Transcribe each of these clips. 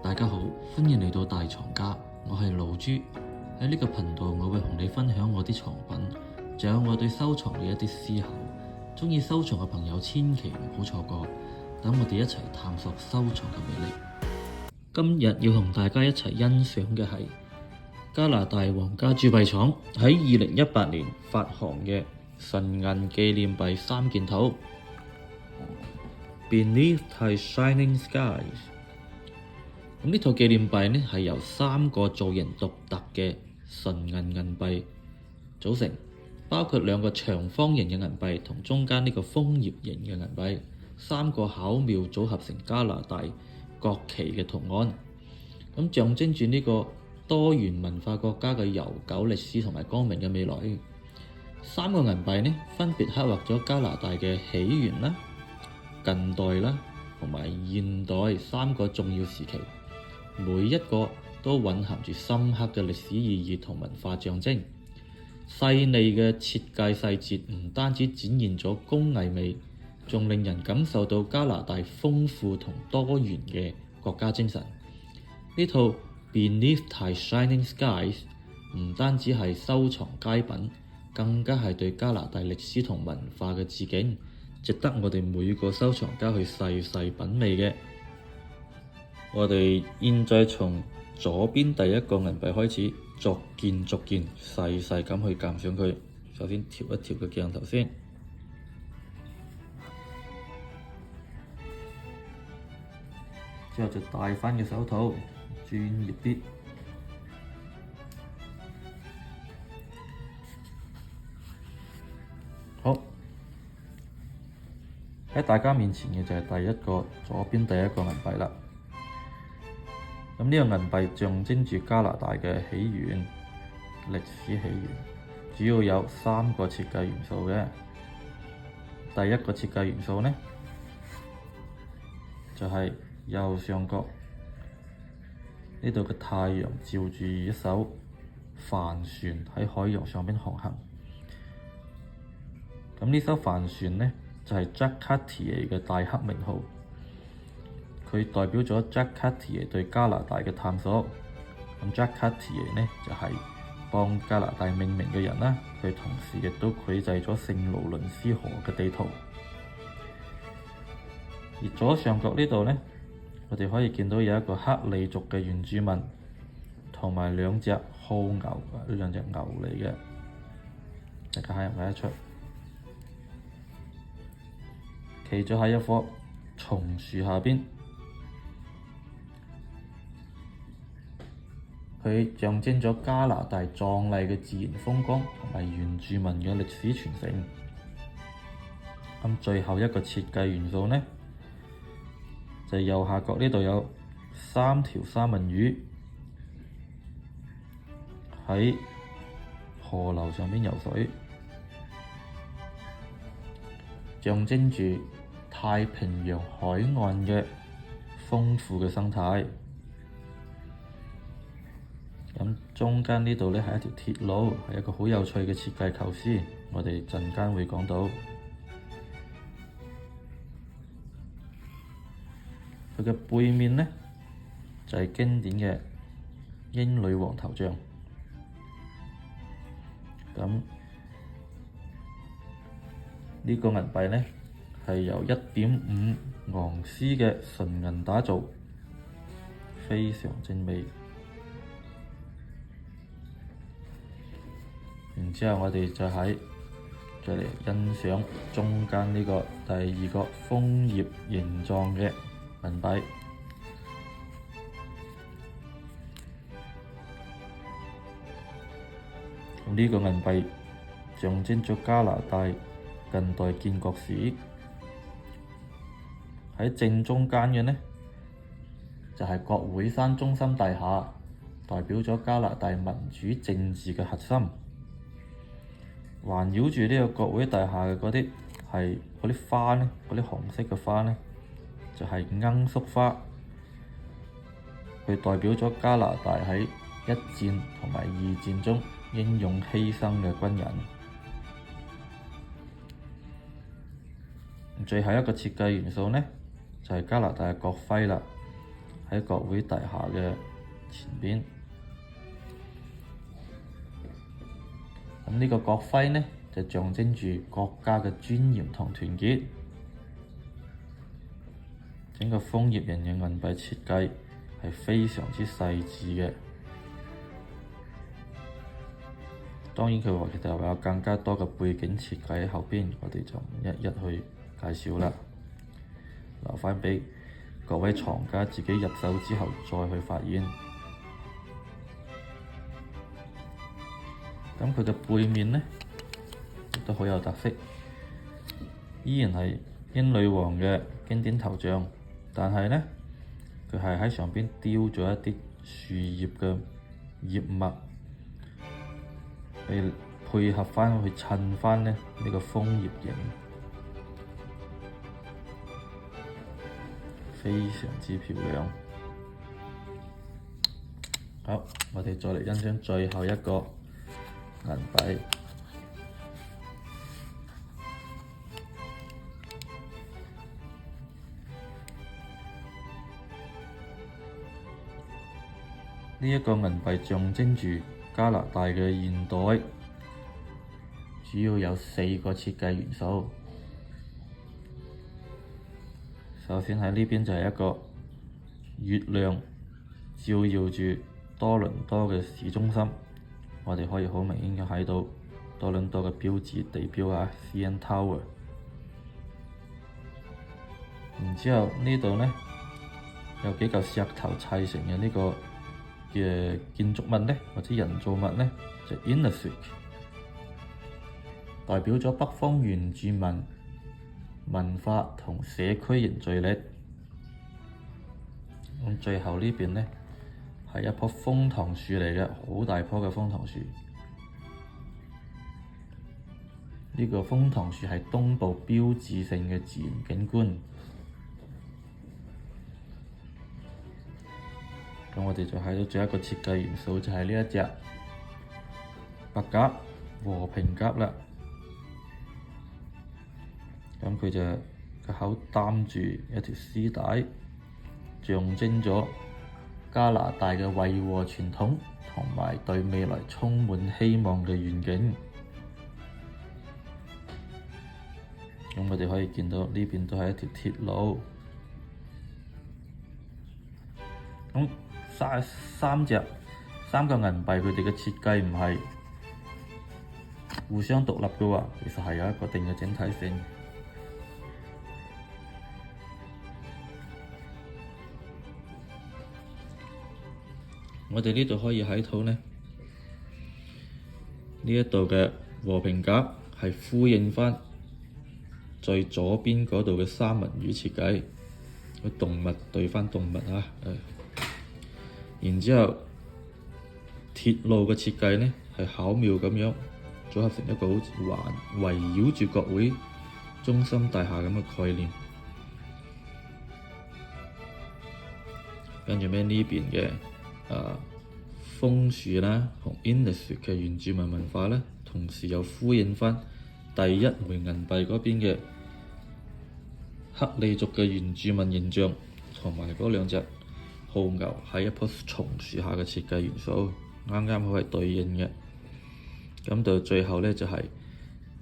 大家好，歡迎嚟到大藏家，我係老朱。喺呢個頻道，我會同你分享我啲藏品，仲有我對收藏嘅一啲思考。鍾意收藏嘅朋友千祈唔好錯過，等我哋一齊探索收藏嘅魅力。今日要同大家一齊欣賞嘅係加拿大皇家鑄幣廠喺2018年發行嘅純銀紀念幣3件套。Beneath the Shining Skies。咁呢套紀念幣呢係由3個造型獨特嘅純銀幣組成，包括2個長方形嘅銀幣同中間呢個楓葉形嘅銀幣，3個巧妙組合成加拿大國旗嘅圖案，咁象徵住呢個多元文化國家嘅悠久歷史同埋光明嘅未來。3個銀幣呢分別刻畫咗加拿大嘅起源啦、近代啦同埋現代3個重要時期。每一個都蘊含住深刻嘅歷史意義同文化象徵，細膩嘅設計細節唔單止展現咗工藝美，仲令人感受到加拿大豐富同多元嘅國家精神。呢套 Beneath the Shining Skies 唔單止係收藏佳品，更加係對加拿大歷史同文化嘅致敬，值得我哋每個收藏家去細細品味嘅。我哋現在從左邊第一個銀幣開始，逐件細細咁去鑑賞佢。首先調一調個鏡頭先，之後就戴翻個手套，專業啲。好，喺大家面前嘅就係左邊第一個銀幣啦。咁呢個銀幣象徵住加拿大嘅起源、歷史起源，主要有3個設計元素嘅。第一個設計元素呢，就係右上角呢度嘅太陽照住一艘帆船喺海洋上邊航行。咁呢艘帆船呢，就係 Jacques Cartier 嘅大黑名號。佢代表咗 Jacques Cartier 對加拿大嘅探索。咁 Jacques Cartier 呢就係幫加拿大命名嘅人啦。佢同時亦都繪製咗聖勞倫斯河嘅地圖。而左上角呢度呢，我哋可以見到有一個克里族嘅原住民，同埋2隻耗牛，呢2隻牛嚟嘅。大家睇唔睇得出？企咗喺一棵松樹下邊。佢象徵咗加拿大壯麗嘅自然風光同埋原住民嘅歷史傳承。咁最後一個設計元素呢，就係右下角呢度有3條三文魚喺河流上邊游水，象徵住太平洋海岸嘅豐富嘅生態。咁中間呢度呢係一條鐵路，係一個好有趣嘅設計構思，我哋陣間會講到。佢嘅背面呢，就係經典嘅英女王頭像。咁呢個銀幣呢，係由1.5盎司嘅純銀打造，非常精美。然之後，我哋再嚟欣賞中間呢個第2個楓葉形狀嘅銀幣。呢個銀幣象徵咗加拿大近代建國史。喺正中間嘅呢，就係國會山中心大廈，代表咗加拿大民主政治嘅核心。環繞住呢個國會大廈嘅嗰啲花呢，嗰啲紅色嘅花呢，就係罌粟花。佢代表咗加拿大喺1戰同埋2戰中英勇犧牲嘅軍人。最後一個設計元素呢，就係加拿大嘅國徽啦。喺國會大廈嘅前邊。咁呢個國徽呢，就象徵住國家嘅尊嚴同團結。整個楓葉形嘅銀幣設計係非常之細緻嘅。當然佢話其實有更加多嘅背景設計喺後邊，我哋就唔一一去介紹啦，留返畀各位藏家自己入手之後再去發現。咁佢嘅背面呢，亦都好有特色，依然係英女王嘅經典頭像，但係呢，佢係喺上邊雕咗一啲樹葉嘅葉脈，去配合翻去襯翻呢個楓葉形，非常之漂亮。好，我哋再嚟欣賞最後一個銀幣。呢一個銀幣象徵住加拿大嘅現代，主要有4個設計元素。首先喺呢邊就係一個月亮照耀住多倫多嘅市中心，我哋可以好明顯嘅睇到多倫多嘅標誌地標啊 CN Tower。然之後呢度呢，有幾嚿石頭砌成嘅呢個嘅建築物呢，或者人造物呢，就 Innisfree， 代表咗北方原住民文化同社區凝聚力。咁最後呢邊呢，係一棵楓糖樹嚟嘅，好大棵嘅楓糖樹。呢個楓糖樹係東部標誌性嘅自然景觀。咁我哋就睇到最後一個設計元素，就係呢一隻白鴿和平鴿啦。咁佢就個口擔住一條絲帶，象徵咗加拿大嘅維和傳統同埋對未來充滿希望嘅願景。咁我哋可以見到呢邊都係一條鐵路。咁三個銀幣佢哋嘅設計唔係互相獨立嘅喎，其實係有一個定嘅整體性。我哋呢度可以睇到呢一度嘅和平鴿係呼應返最左邊嗰度嘅三文魚設計，個動物對返動物啊。然之後鐵路嘅設計呢係巧妙咁樣組合成一個好似圍繞住國會中心大廈咁嘅概念。跟住咩呢邊嘅楓樹啦，同 Innisfree 嘅原住民文化咧，同時又呼應返第一枚銀幣嗰邊嘅克里族嘅原住民形象，同埋嗰兩隻浩牛喺一棵松樹下嘅設計元素，啱啱好係對應嘅。咁到最後咧就係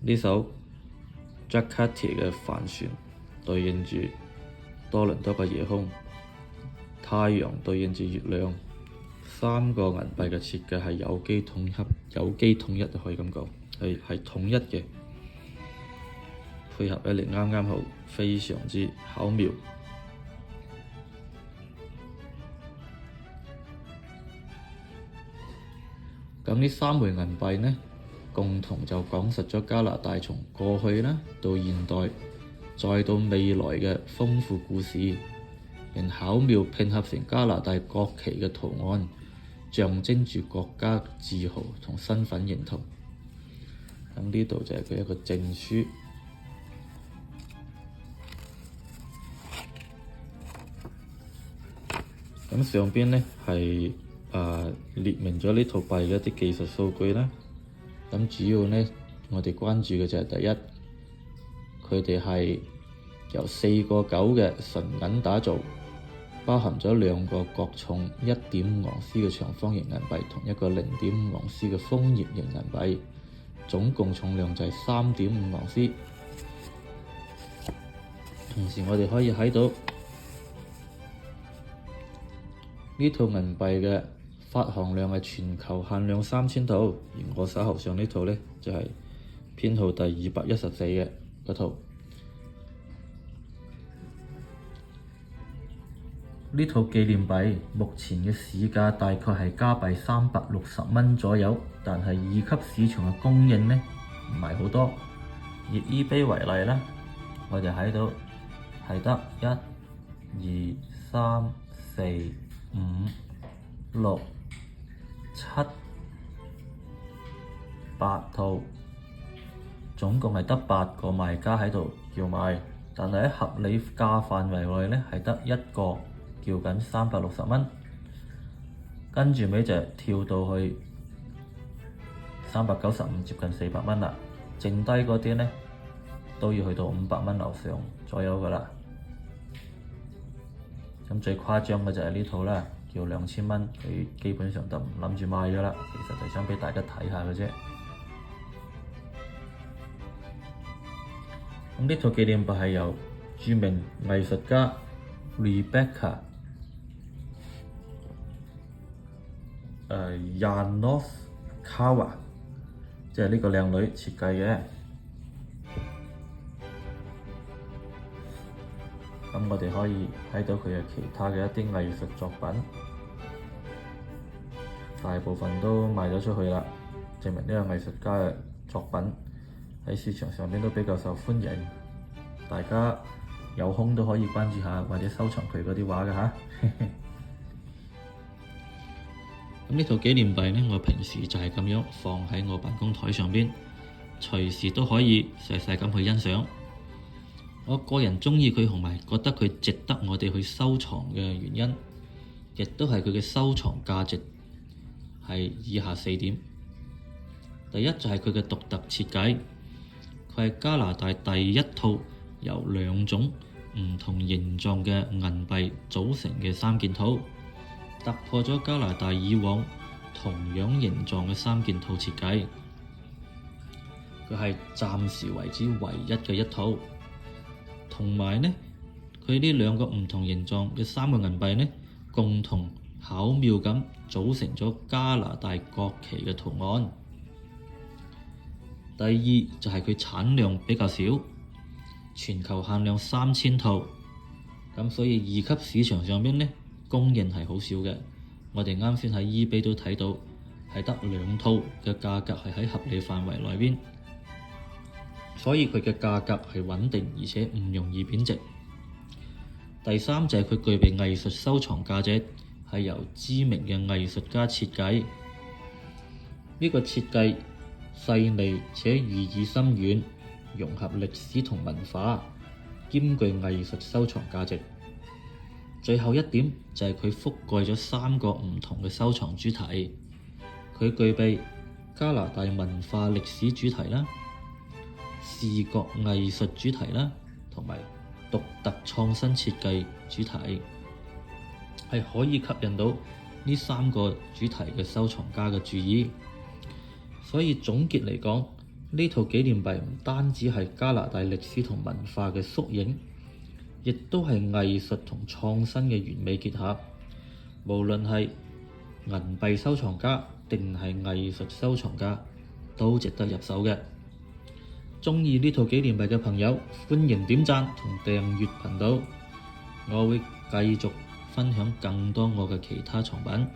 呢艘 Jacques Cartier 嘅帆船，對應住多倫多嘅夜空，太陽對應住月亮。三個銀幣嘅設計係有機統一，可以咁講，係統一嘅，配合起嚟啱啱好，非常之巧妙。咁呢三枚銀幣呢，共同就講述咗加拿大從過去啦到現代，再到未來嘅豐富故事，並巧妙拼合成加拿大國旗嘅圖案，象徵住國家自豪同身份認同。咁呢度就係佢一個證書。咁上邊呢係列明咗呢套幣嘅一啲技術數據啦。咁主要呢，我哋關注嘅就係第一，佢哋係由4個9嘅純銀打造，包含咗兩個各重1.5盎司嘅長方形銀幣同一個0.5盎司嘅楓葉形銀幣，總共重量就係3.5盎司。同時我哋可以睇到呢套銀幣嘅發行量係全球限量3000套，而我手頭上呢套呢，就係編號第214嘅嗰套。呢套紀念幣目前嘅市價大概係加幣360蚊左右，但係二級市場嘅供應呢，唔係好多。以 eBay 為例呢，我哋睇到係得1、2、3、4、5、6、7、8套，總共係得8個賣家喺度叫賣，但係喺合理價範圍內呢，係得一個叫緊360蚊，跟住尾就跳到去395，接近400蚊啦。剩低嗰啲呢，都要去到500蚊樓上左右噶啦。咁最誇張嘅就係呢套啦，叫2000蚊，佢基本上就唔諗住賣咗啦，其實就想畀大家睇下嘅啫。咁呢套紀念幣係由著名藝術家 Rebecca Yanoskawa， 即係呢個靚女設計嘅。咁我哋可以睇到佢嘅其他嘅一啲藝術作品，大部分都賣咗出去啦，證明呢個藝術家嘅作品喺市場上邊都比較受歡迎。大家有空都可以關注下或者收藏佢嗰啲畫㗎吓。咁呢套紀念幣呢，我平時就係咁樣放喺我辦公台上邊，隨時都可以細細咁去欣賞。我個人鍾意佢同埋覺得佢值得我哋去收藏嘅原因，亦都係佢嘅收藏價值，係以下4點。第一就係佢嘅獨特設計，佢係加拿大第一套由2種唔同形狀嘅銀幣組成嘅3件套，突破咗加拿大以往同樣形狀嘅3件套設計。佢係暫時為止唯一嘅一套，同埋呢，佢呢2個唔同形狀嘅3個銀幣呢，共同巧妙咁組成咗加拿大國旗嘅圖案。第二就係佢產量比較少，全球限量3000套，咁所以二級市場上邊呢，供應係好少嘅。我哋啱先喺 eBay 都睇到係得2套嘅價格係喺合理範圍內邊，所以佢嘅價格係穩定而且唔容易貶值。第三就係佢具備藝術收藏價值，係由知名嘅藝術家設計。呢個設計細膩且寓意深遠，融合歷史同文化，兼具藝術收藏價值。最後一點就係佢覆蓋咗3個唔同嘅收藏主題，佢具備加拿大文化歷史主題啦、視覺藝術主題啦，同埋獨特創新設計主題，係可以吸引到呢3個主題嘅收藏家嘅注意。所以總結嚟講，呢套紀念幣唔單止係加拿大歷史同文化嘅縮影，亦都係藝術同創新嘅完美結合。無論係銀幣收藏家定係藝術收藏家，都值得入手嘅。鍾意呢套紀念幣嘅朋友，歡迎點讚同訂閱頻道，我會繼續分享更多我嘅其他藏品。